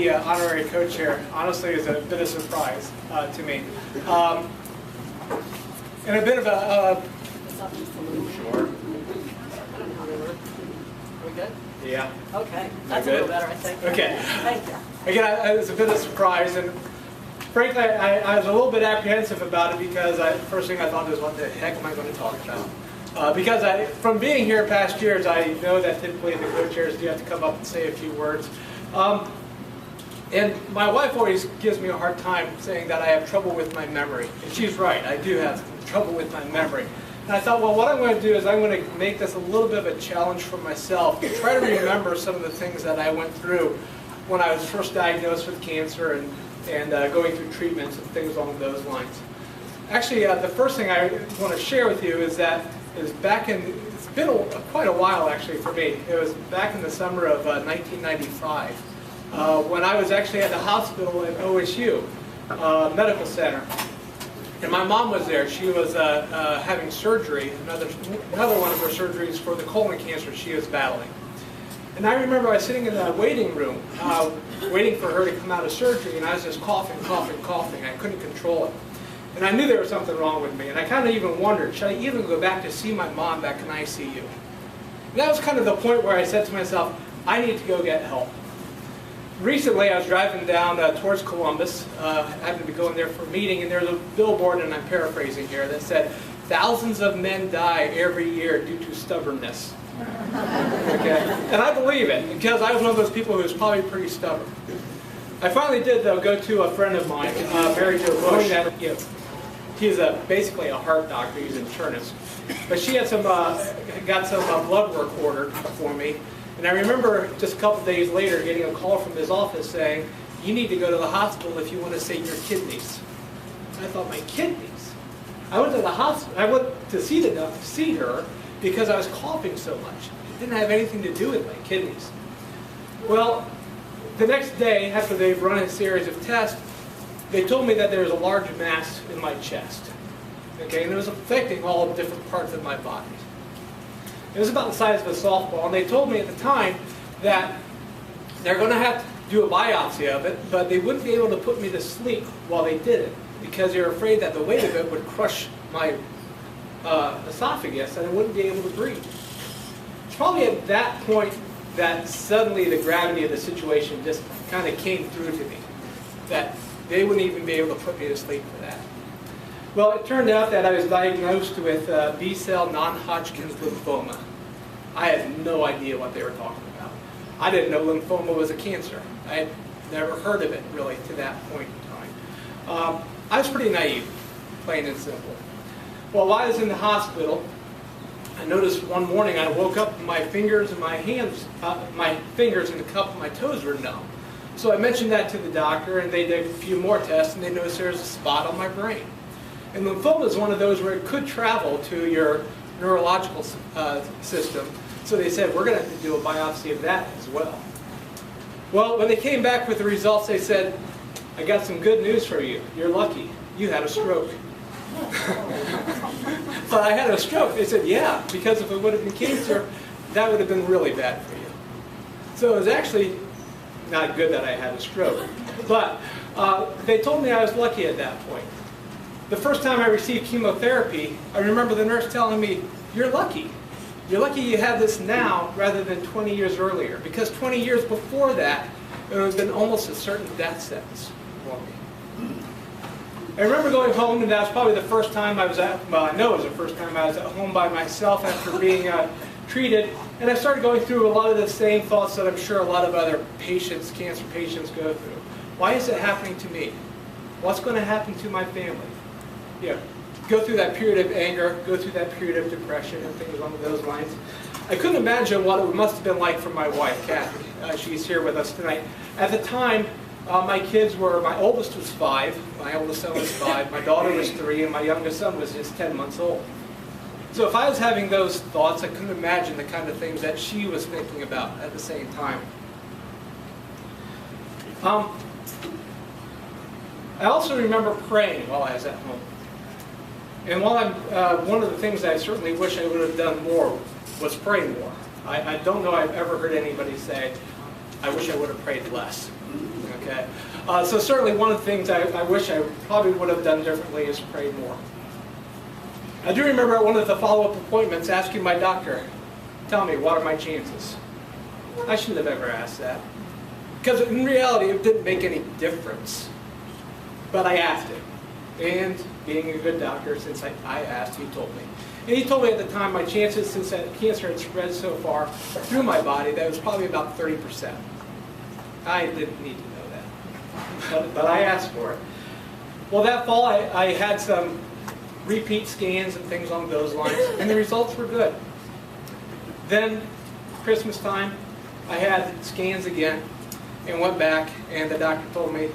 The honorary co-chair honestly is a bit of a surprise to me, and a bit of a sure. Are we good? Yeah. Okay, that's a little better, I think. Okay. Thank you. Again, it was a bit of a surprise, and frankly, I was a little bit apprehensive about it because first thing I thought was, what the heck am I going to talk about? Because from being here past years, I know that typically the co-chairs do have to come up and say a few words. And my wife always gives me a hard time saying that I have trouble with my memory. And she's right, I do have trouble with my memory. And I thought, well, what I'm going to do is I'm going to make this a little bit of a challenge for myself to try to remember some of the things that I went through when I was first diagnosed with cancer and going through treatments and things along those lines. Actually, the first thing I want to share with you is that it's been quite a while actually for me. It was back in the summer of 1995 when I was actually at the hospital at OSU Medical Center. And my mom was there. She was having surgery, another one of her surgeries for the colon cancer she was battling. And I remember I was sitting in the waiting room, waiting for her to come out of surgery, and I was just coughing. I couldn't control it. And I knew there was something wrong with me, and I kind of even wondered, should I even go back to see my mom back in ICU? And that was kind of the point where I said to myself, I need to go get help. Recently, I was driving down towards Columbus, happened to be going there for a meeting, and there's a billboard, and I'm paraphrasing here, that said, "Thousands of men die every year due to stubbornness." Okay? And I believe it, because I was one of those people who was probably pretty stubborn. I finally did, though, go to a friend of mine, Mary Jo Bush. He's basically a heart doctor, he's an internist. But she had got some blood work ordered for me. And I remember just a couple days later getting a call from his office saying, you need to go to the hospital if you want to save your kidneys. And I thought, my kidneys? I went to the hospital. I went to see her because I was coughing so much. It didn't have anything to do with my kidneys. Well, the next day, after they've run a series of tests, they told me that there was a large mass in my chest. Okay, and it was affecting all the different parts of my body. It was about the size of a softball, and they told me at the time that they're going to have to do a biopsy of it, but they wouldn't be able to put me to sleep while they did it because they were afraid that the weight of it would crush my esophagus and I wouldn't be able to breathe. It's probably at that point that suddenly the gravity of the situation just kind of came through to me, that they wouldn't even be able to put me to sleep for that. Well, it turned out that I was diagnosed with B-cell non-hodgkin's lymphoma. I had no idea what they were talking about. I didn't know lymphoma was a cancer. I had never heard of it, really, to that point in time. I was pretty naive, plain and simple. Well, while I was in the hospital, I noticed one morning I woke up and my fingers and my hands, my fingers and a couple of my toes were numb. So I mentioned that to the doctor, and they did a few more tests, and they noticed there was a spot on my brain. And lymphoma is one of those where it could travel to your neurological system. So they said, we're going to have to do a biopsy of that as well. Well, when they came back with the results, they said, I got some good news for you. You're lucky. You had a stroke. But I had a stroke. They said, yeah, because if it would have been cancer, that would have been really bad for you. So it was actually not good that I had a stroke. But they told me I was lucky at that point. The first time I received chemotherapy, I remember the nurse telling me, you're lucky. You're lucky you have this now rather than 20 years earlier. Because 20 years before that, it would have been almost a certain death sentence for me. I remember going home, and that was probably the first time I was I know it was the first time I was at home by myself after being treated. And I started going through a lot of the same thoughts that I'm sure a lot of other patients, cancer patients, go through. Why is it happening to me? What's going to happen to my family? Go through that period of anger, go through that period of depression and things along those lines. I couldn't imagine what it must have been like for my wife, Kathy. She's here with us tonight. At the time, my oldest was 5, my oldest son was 5, my daughter was 3, and my youngest son was just 10 months old. So if I was having those thoughts, I couldn't imagine the kind of things that she was thinking about at the same time. I also remember praying while I was at home. And while one of the things I certainly wish I would have done more was pray more. I don't know I've ever heard anybody say, I wish I would have prayed less. Okay. So certainly one of the things I wish I probably would have done differently is pray more. I do remember at one of the follow-up appointments asking my doctor, tell me, what are my chances? I shouldn't have ever asked that. Because in reality, it didn't make any difference. But I asked him. And being a good doctor, since I asked, he told me. And he told me at the time my chances, since that cancer had spread so far through my body, that it was probably about 30%. I didn't need to know that. But I asked for it. Well, that fall I had some repeat scans and things along those lines, and the results were good. Then, Christmas time, I had scans again, and went back, and the doctor told me,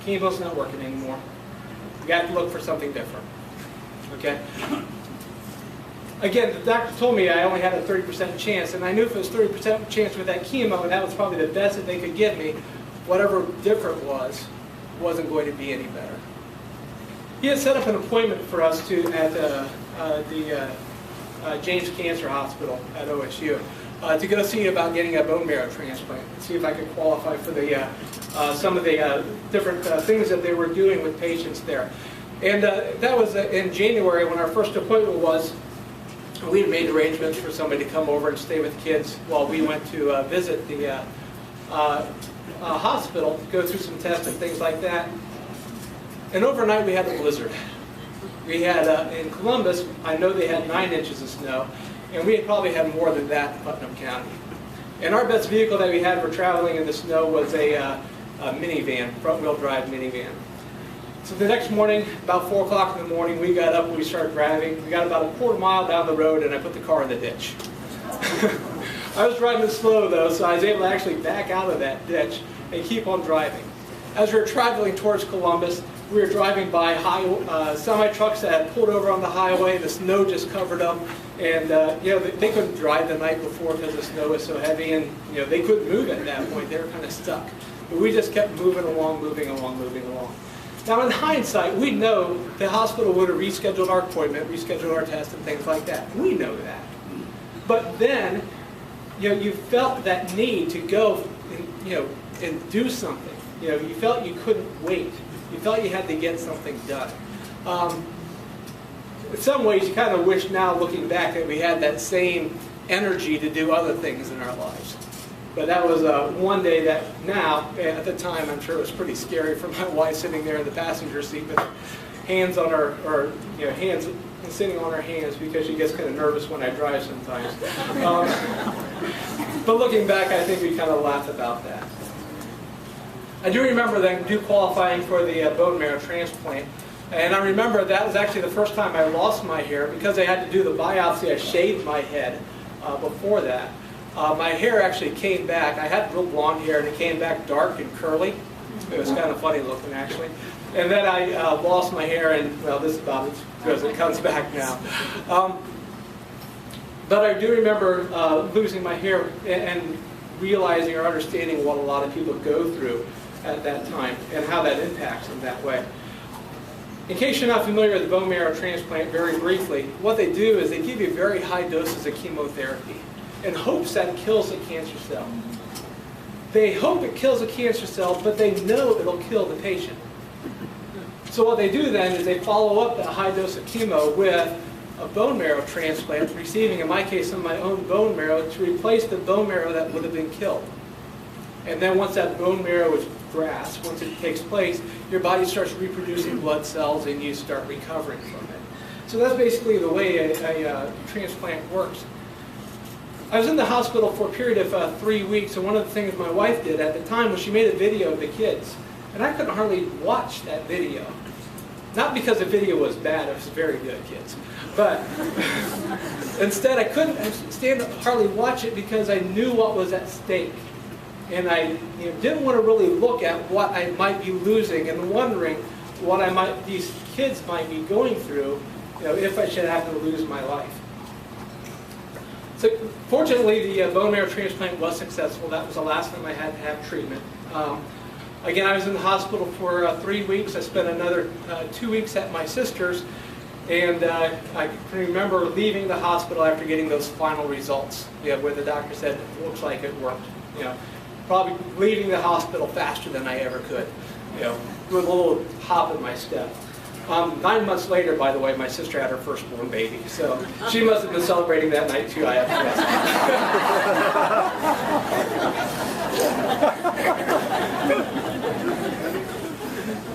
chemo's not working anymore. You got to look for something different. Okay? Again, the doctor told me I only had a 30% chance, and I knew if it was 30% chance with that chemo, and that was probably the best that they could give me, whatever different wasn't going to be any better. He had set up an appointment for us at the James Cancer Hospital at OSU to go see about getting a bone marrow transplant, see if I could qualify for the some of the different things that they were doing with patients there. And that was in January when our first appointment was. We had made arrangements for somebody to come over and stay with kids while we went to visit the hospital, go through some tests and things like that. And overnight we had a blizzard. We had, in Columbus, I know they had 9 inches of snow, and we had probably had more than that in Putnam County. And our best vehicle that we had for traveling in the snow was a minivan, front-wheel drive minivan. So the next morning, about 4 o'clock in the morning, we got up and we started driving. We got about a quarter mile down the road, and I put the car in the ditch. I was driving slow, though, so I was able to actually back out of that ditch and keep on driving. As we were traveling towards Columbus, we were driving by semi-trucks that had pulled over on the highway. The snow just covered them, and you know, they couldn't drive the night before because the snow was so heavy, and you know, they couldn't move at that point. They were kind of stuck. But we just kept moving along, moving along, moving along. Now, in hindsight, we know the hospital would have rescheduled our appointment, rescheduled our test, and things like that. We know that. But then, you know, you felt that need to go, and do something. You know, you felt you couldn't wait. You felt you had to get something done. In some ways, you kind of wish now, looking back, that we had that same energy to do other things in our lives. But that was one day that now, at the time, I'm sure it was pretty scary for my wife sitting there in the passenger seat with hands on her, or hands sitting on her hands because she gets kind of nervous when I drive sometimes. But looking back, I think we kind of laugh about that. I do remember then qualifying for the bone marrow transplant. And I remember that was actually the first time I lost my hair. Because I had to do the biopsy, I shaved my head before that. My hair actually came back. I had real blonde hair, and it came back dark and curly. It was kind of funny looking, actually. And then I lost my hair, and, well, this is about as good as it comes back now. But I do remember losing my hair and realizing or understanding what a lot of people go through at that time and how that impacts them that way. In case you're not familiar with the bone marrow transplant, very briefly, what they do is they give you very high doses of chemotherapy in hopes that it kills the cancer cell. They hope it kills the cancer cell, but they know it'll kill the patient. So what they do then is they follow up that high dose of chemo with a bone marrow transplant, receiving, in my case, some of my own bone marrow to replace the bone marrow that would have been killed. And then once that bone marrow is grasped, once it takes place, your body starts reproducing blood cells and you start recovering from it. So that's basically the way a transplant works. I was in the hospital for a period of 3 weeks, and one of the things my wife did at the time was she made a video of the kids. And I couldn't hardly watch that video. Not because the video was bad, it was very good, kids. But instead I couldn't stand up, hardly watch it because I knew what was at stake. And I didn't want to really look at what I might be losing and wondering what these kids might be going through, if I should happen to lose my life. So fortunately, the bone marrow transplant was successful. That was the last time I had to have treatment. Again, I was in the hospital for 3 weeks. I spent another 2 weeks at my sister's, and I can remember leaving the hospital after getting those final results, where the doctor said, "It looks like it worked." probably leaving the hospital faster than I ever could, with a little hop in my step. 9 months later, by the way, my sister had her firstborn baby, so she must have been celebrating that night too, I have to guess.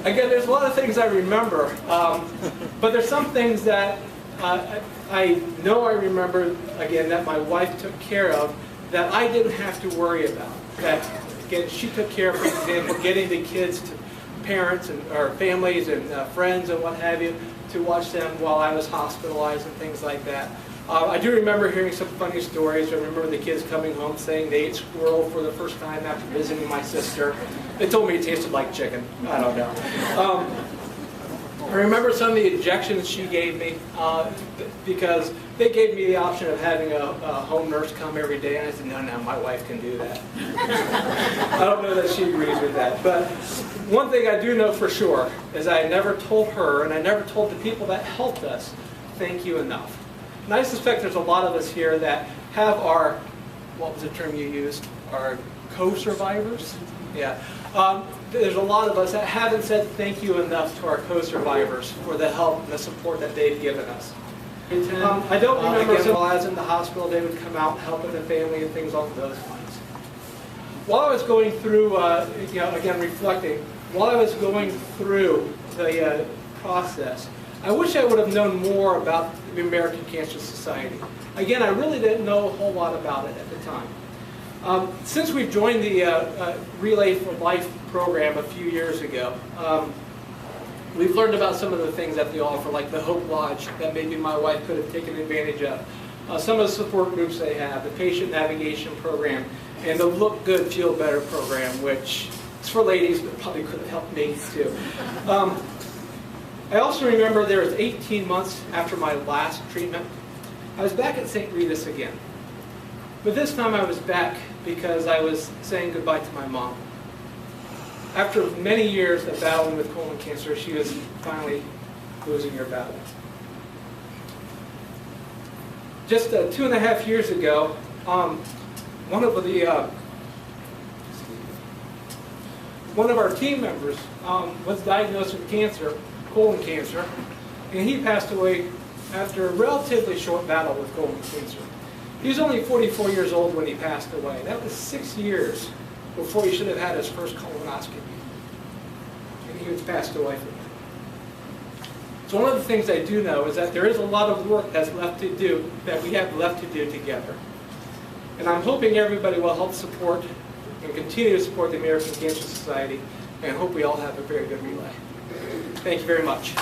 Again, there's a lot of things I remember, but there's some things that I know I remember, again, that my wife took care of that I didn't have to worry about. That, again, she took care of, for example, getting the kids to parents or families and friends and what have you to watch them while I was hospitalized and things like that. I do remember hearing some funny stories. I remember the kids coming home saying they ate squirrel for the first time after visiting my sister. They told me it tasted like chicken. I don't know. I remember some of the injections she gave me because they gave me the option of having a home nurse come every day, and I said, no, my wife can do that. I don't know that she agrees with that. But one thing I do know for sure is I never told her, and I never told the people that helped us, thank you enough. And I suspect there's a lot of us here that have our, what was the term you used, our co-survivors? Yeah. There's a lot of us that haven't said thank you enough to our co-survivors for the help and the support that they've given us. I don't remember again, while I was in the hospital, they would come out and help with the family and things along those lines. While I was going through, again reflecting, while I was going through the process, I wish I would have known more about the American Cancer Society. Again, I really didn't know a whole lot about it at the time. Since we've joined the Relay for Life program a few years ago, we've learned about some of the things that they offer, like the Hope Lodge that maybe my wife could have taken advantage of. Some of the support groups they have, the Patient Navigation Program, and the Look Good, Feel Better program, which is for ladies, but probably could have helped me too. I also remember there was 18 months after my last treatment, I was back at St. Rita's again. But this time I was back because I was saying goodbye to my mom. After many years of battling with colon cancer, she was finally losing her battle. Just 2.5 years ago, one of our team members was diagnosed with cancer, colon cancer, and he passed away after a relatively short battle with colon cancer. He was only 44 years old when he passed away. That was 6 years before he should have had his first colonoscopy. And he was passed away from that. So one of the things I do know is that there is a lot of work that's left to do, that we have left to do together. And I'm hoping everybody will help support and continue to support the American Cancer Society, and I hope we all have a very good relay. Thank you very much.